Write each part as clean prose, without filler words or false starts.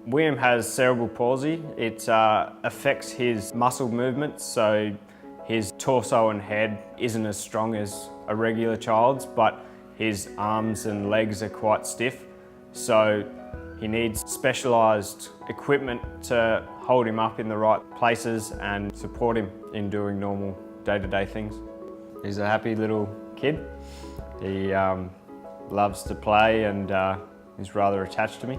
William has cerebral palsy. It affects his muscle movements, so his torso and head isn't as strong as a regular child's, but his arms and legs are quite stiff. So he needs specialised equipment to hold him up in the right places and support him in doing normal day-to-day things. He's a happy little kid. He loves to play and he's rather attached to me.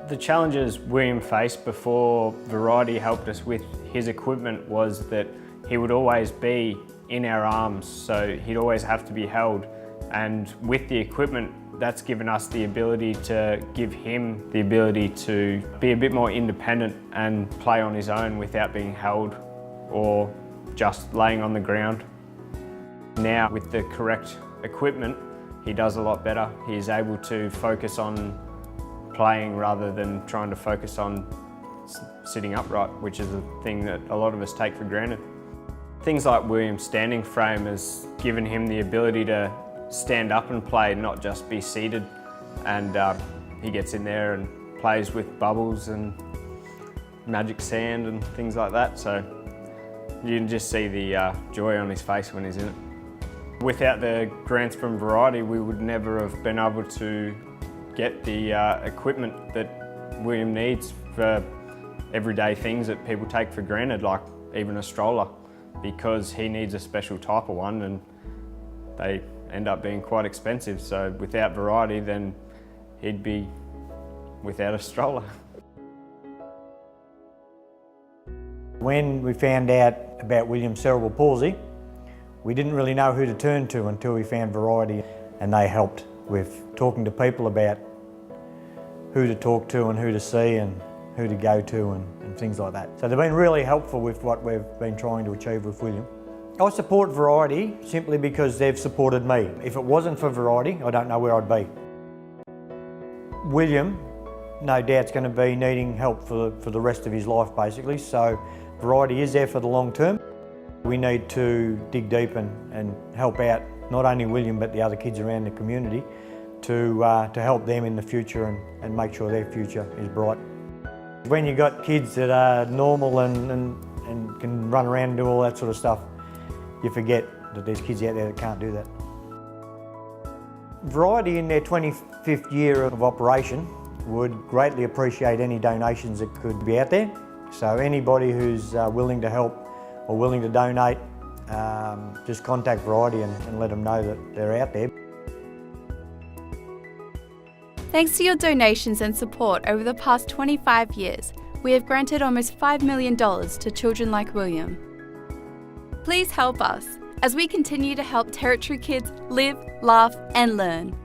The challenges William faced before Variety helped us with his equipment was that he would always be in our arms, so he'd always have to be held. And with the equipment, that's given us the ability to give him the ability to be a bit more independent and play on his own without being held or just laying on the ground. Now, with the correct equipment, he does a lot better. He's able to focus on playing rather than trying to focus on sitting upright, which is a thing that a lot of us take for granted. Things like William's standing frame has given him the ability to stand up and play, not just be seated. And he gets in there and plays with bubbles and magic sand and things like that. So you can just see the joy on his face when he's in it. Without the grants from Variety, we would never have been able to get the equipment that William needs for everyday things that people take for granted, like even a stroller, because he needs a special type of one and they end up being quite expensive. So without Variety, then he'd be without a stroller. When we found out about William's cerebral palsy, we didn't really know who to turn to until we found Variety, and they helped with talking to people about who to talk to and who to see and who to go to and things like that. So they've been really helpful with what we've been trying to achieve with William. I support Variety simply because they've supported me. If it wasn't for Variety, I don't know where I'd be. William, no doubt, is going to be needing help for the rest of his life basically, so Variety is there for the long term. We need to dig deep and help out not only William but the other kids around the community to help them in the future and make sure their future is bright. When you've got kids that are normal and can run around and do all that sort of stuff, you forget that there's kids out there that can't do that. Variety, in their 25th year of operation, would greatly appreciate any donations that could be out there. So anybody who's willing to help or willing to donate, just contact Variety and let them know that they're out there. Thanks to your donations and support over the past 25 years, we have granted almost $5 million to children like William. Please help us as we continue to help Territory kids live, laugh and learn.